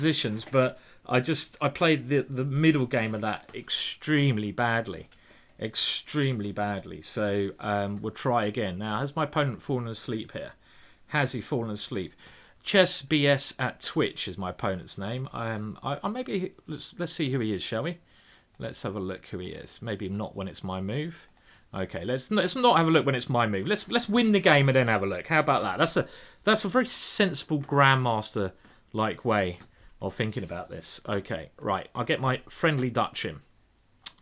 positions, but I played the middle game of that extremely badly. Extremely badly. So we'll try again. Now, has my opponent fallen asleep here? Has he fallen asleep? Chess BS at Twitch is my opponent's name. I maybe let's see who he is, shall we? Let's have a look who he is. Maybe not when it's my move. Okay, let's not have a look when it's my move. Let's win the game and then have a look. How about that? That's a very sensible grandmaster like way of thinking about this. Okay, right. I'll get my friendly Dutch in,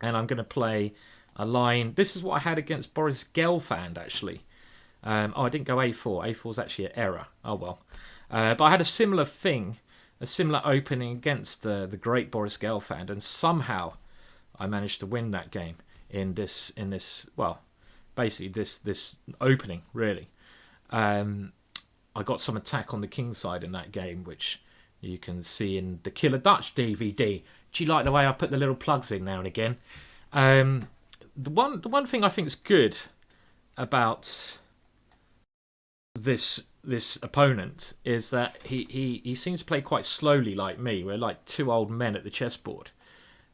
and I'm going to play a line. This is what I had against Boris Gelfand actually. Oh, I didn't go A4. A4 is actually an error. Oh well. But I had a similar thing, a similar opening against the great Boris Gelfand, and somehow I managed to win that game in this well, basically this opening really. I got some attack on the king side in that game, which you can see in the Killer Dutch DVD. Do you like the way I put the little plugs in now and again? The one thing I think is good about this opponent is that he seems to play quite slowly like me. We're like two old men at the chessboard.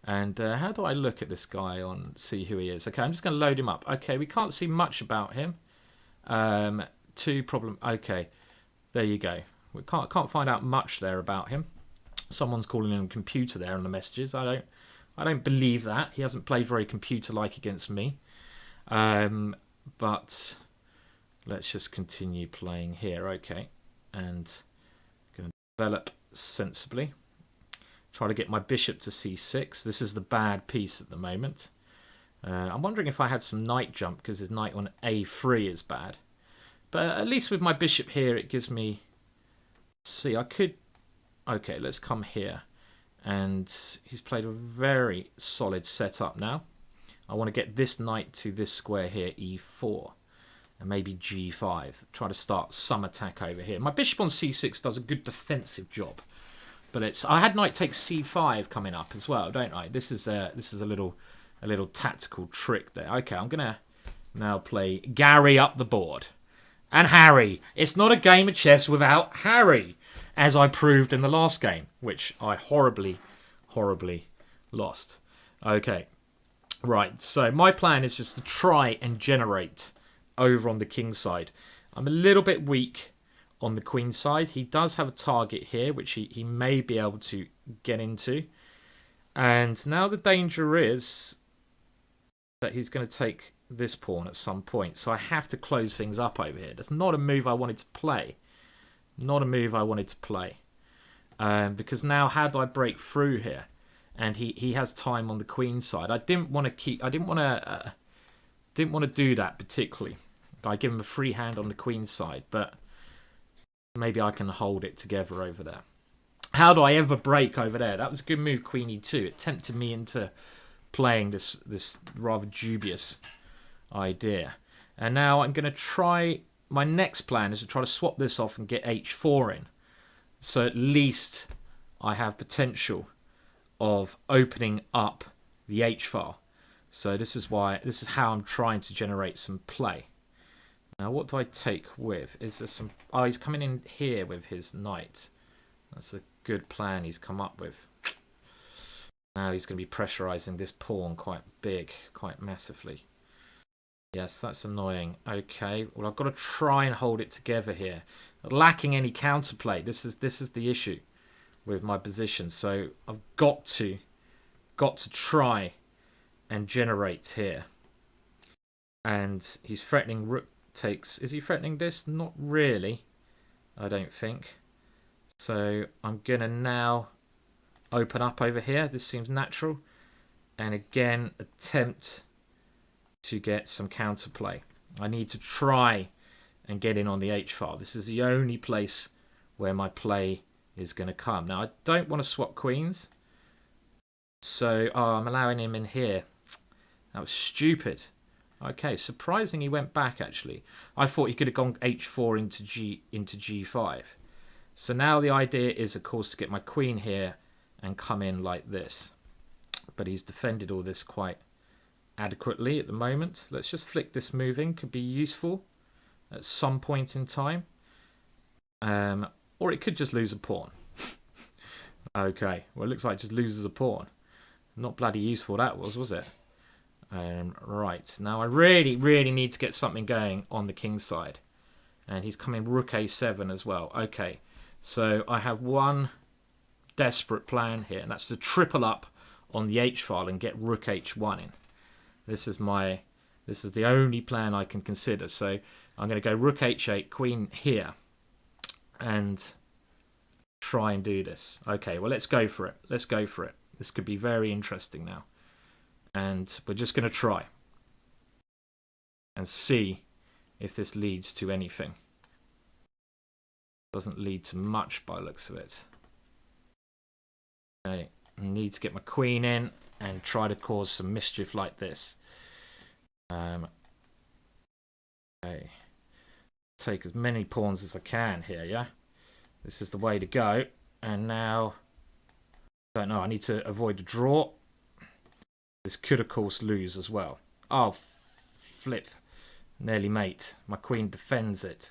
And how do I look at this guy on see who he is? Okay, I'm just going to load him up. Okay, we can't see much about him. Okay, there you go. We can't find out much there about him. Someone's calling him computer there on the messages. I don't believe that. He hasn't played very computer-like against me. But let's just continue playing here. Okay, and going to develop sensibly. Try to get my bishop to c6. This is the bad piece at the moment. I'm wondering if I had some knight jump because his knight on a3 is bad. But at least with my bishop here, it gives me... See, I could... Okay, let's come here. And he's played a very solid setup now. I want to get this knight to this square here, e4. And maybe g5. Try to start some attack over here. My bishop on c6 does a good defensive job. But I had knight takes c5 coming up as well, don't I? This is a little tactical trick there. Okay, I'm gonna now play Gary up the board. And Harry. It's not a game of chess without Harry, as I proved in the last game, which I horribly lost. Okay. Right, so my plan is just to try and generate over on the king side. I'm a little bit weak on the queen side. He does have a target here, which he may be able to get into. And now the danger is that he's going to take this pawn at some point. So I have to close things up over here. That's not a move I wanted to play. Not a move I wanted to play. Because now how do I break through here? And he has time on the queen side. I didn't want to do that particularly. I give him a free hand on the queen side, but maybe I can hold it together over there. How do I ever break over there? That was a good move, queen e2. It tempted me into playing this rather dubious idea. And now I'm going to try... My next plan is to try to swap this off and get h4 in. So at least I have potential of opening up the h-file. So this is how I'm trying to generate some play. Now, what do I take with? Is there some... Oh, he's coming in here with his knight. That's a good plan he's come up with. Now he's going to be pressurizing this pawn quite big, quite massively. Yes, that's annoying. Okay, well, I've got to try and hold it together here. Lacking any counterplay. This is the issue with my position. So I've got to try and generate here. And he's threatening rook takes... Is he threatening this? Not really, I don't think. So I'm going to now open up over here. This seems natural. And again, attempt to get some counterplay. I need to try and get in on the h-file. This is the only place where my play is going to come. Now, I don't want to swap queens. So, I'm allowing him in here. That was stupid. Okay, surprising he went back, actually. I thought he could have gone h4 into g5. So now the idea is, of course, to get my queen here and come in like this. But he's defended all this quite adequately at the moment. Let's just flick this moving. Could be useful at some point in time. Or it could just lose a pawn. Okay, well, it looks like it just loses a pawn. Not bloody useful that was it? Right, now I really, really need to get something going on the king's side. And he's coming rook a7 as well. Okay, so I have one desperate plan here, and that's to triple up on the h-file and get rook h1 in. This is the only plan I can consider. So I'm going to go rook h8, queen here, and try and do this. Okay, well, let's go for it. Let's go for it. This could be very interesting now. And we're just going to try and see if this leads to anything. Doesn't lead to much by the looks of it. Okay, I need to get my queen in and try to cause some mischief like this. Okay, take as many pawns as I can here, yeah? This is the way to go. And now, I don't know, I need to avoid a draw. This could, of course, lose as well. Oh, flip. Nearly mate. My queen defends it.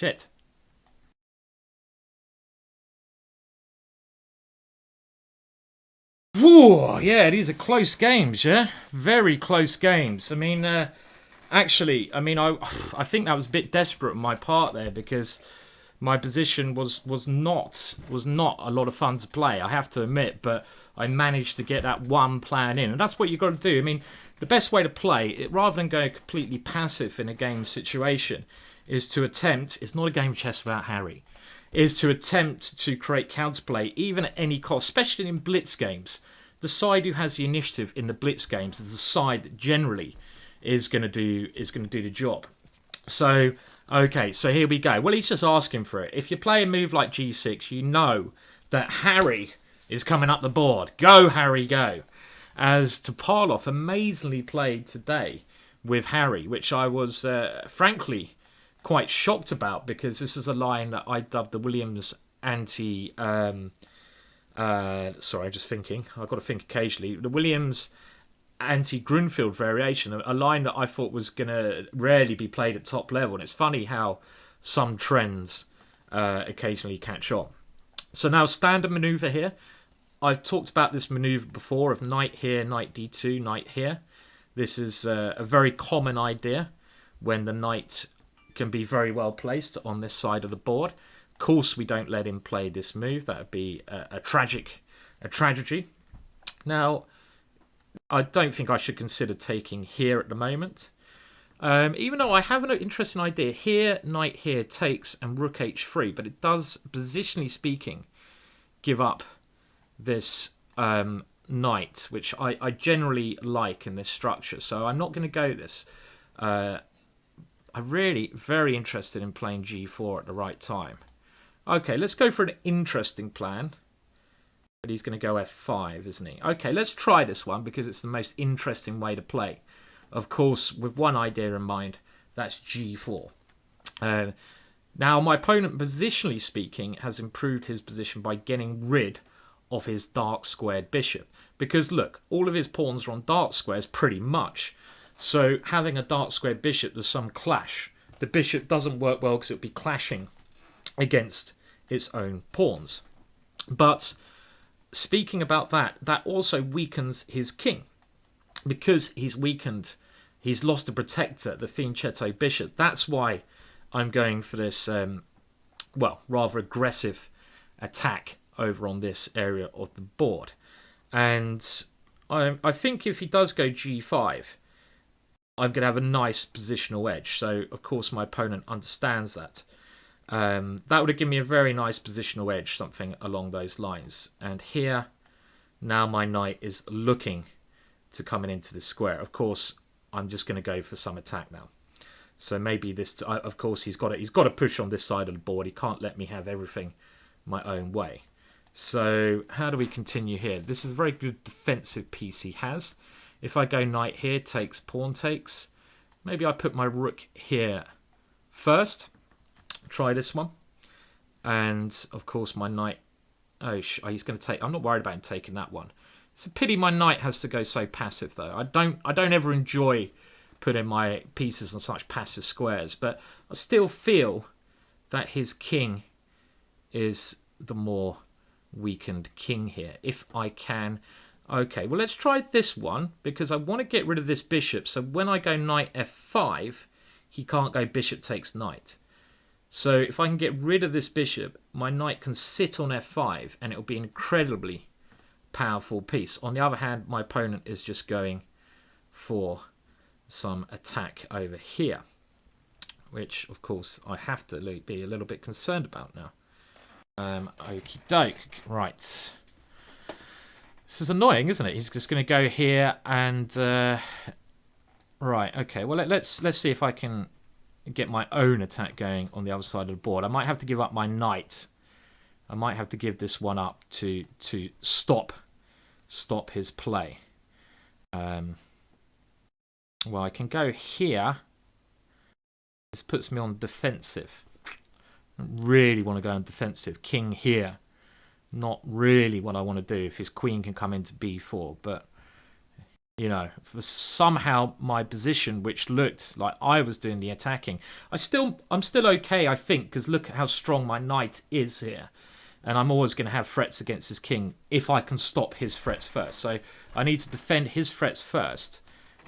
Shit. Whoa, yeah, these are close games, yeah? Very close games. I mean, actually, I think that was a bit desperate on my part there, because my position was not a lot of fun to play, I have to admit, but I managed to get that one plan in, and that's what you've got to do. I mean, the best way to play it, rather than going completely passive in a game situation, is to attempt, it's not a game of chess without Harry, is to attempt to create counterplay even at any cost, especially in blitz games. The side who has the initiative in the blitz games is the side that generally is going to do the job. So, okay, so here we go. Well, he's just asking for it. If you play a move like g6, you know that Harry is coming up the board. Go, Harry, go. As Topalov amazingly played today with Harry, which I was, frankly, quite shocked about, because this is a line that I dubbed the Williams anti... sorry, I'm just thinking. I've got to think occasionally. The Williams anti-Grunfeld variation, a line that I thought was going to rarely be played at top level. And it's funny how some trends occasionally catch on. So now standard maneuver here. I've talked about this maneuver before of knight here, knight d2, knight here. This is a very common idea when the knight can be very well placed on this side of the board. Of course, we don't let him play this move. That would be a tragedy. Now, I don't think I should consider taking here at the moment. Even though I have an interesting idea. Here, knight here takes and rook h3. But it does, positionally speaking, give up this knight, which I generally like in this structure. So I'm not going to go this. I'm really very interested in playing g4 at the right time. Okay, let's go for an interesting plan. But he's going to go f5, isn't he? Okay, let's try this one, because it's the most interesting way to play. Of course, with one idea in mind, that's g4. Now, my opponent, positionally speaking, has improved his position by getting rid of his dark squared bishop. Because, look, all of his pawns are on dark squares, pretty much. So, having a dark squared bishop, there's some clash. The bishop doesn't work well because it would be clashing against its own pawns. But speaking about that, that also weakens his king. Because he's weakened, he's lost a protector, the fianchetto bishop. That's why I'm going for this, rather aggressive attack over on this area of the board. And I think if he does go g5, I'm going to have a nice positional edge. So, of course, my opponent understands that. That would have given me a very nice positional edge, something along those lines. And here, now my knight is looking to coming into this square. Of course, I'm just going to go for some attack now. So maybe this, of course, he's got to push on this side of the board. He can't let me have everything my own way. So how do we continue here? This is a very good defensive piece he has. If I go knight here, takes, pawn takes. Maybe I put my rook here first. Try this one. And, of course, my knight... Oh, he's going to take... I'm not worried about him taking that one. It's a pity my knight has to go so passive, though. I don't ever enjoy putting my pieces on such passive squares, but I still feel that his king is the more weakened king here. If I can... Okay, well, let's try this one, because I want to get rid of this bishop, so when I go knight f5, he can't go bishop takes knight. So if I can get rid of this bishop, my knight can sit on f5, and it'll be an incredibly powerful piece. On the other hand, my opponent is just going for some attack over here, which, of course, I have to be a little bit concerned about now. Okie doke. Right. This is annoying, isn't it? He's just going to go here and... right, okay. Well, let's see if I can get my own attack going on the other side of the board. I might have to give up my knight. I might have to give this one up to stop his play. Well, I can go here. This puts me on defensive. I really want to go on defensive. King here. Not really what I want to do if his queen can come into b4. But, you know, for somehow my position, which looked like I was doing the attacking, I'm still okay, I think, because look at how strong my knight is here. And I'm always going to have threats against his king if I can stop his threats first. So I need to defend his threats first.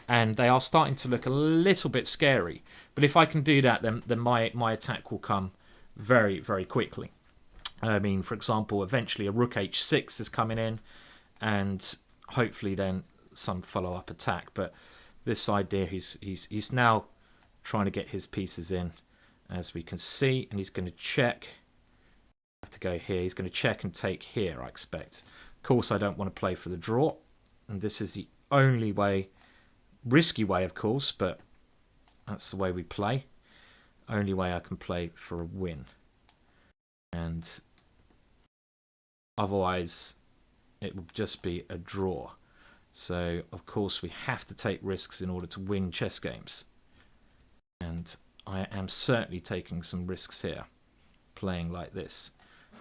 And they are starting to look a little bit scary. But if I can do that, then my attack will come very, very quickly. I mean, for example, eventually a rook h6 is coming in. And hopefully then some follow-up attack. But this idea, he's now trying to get his pieces in, as we can see. And he's going to check. Have to go here. He's going to check and take here, I expect. Of course, I don't want to play for the draw. And this is the only way... risky way, of course, but that's the way we play. Only way I can play for a win. And otherwise, it will just be a draw. So, of course, we have to take risks in order to win chess games. And I am certainly taking some risks here, playing like this.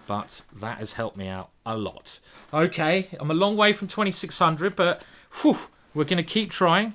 But that has helped me out a lot. Okay, I'm a long way from 2600, but whew, we're going to keep trying.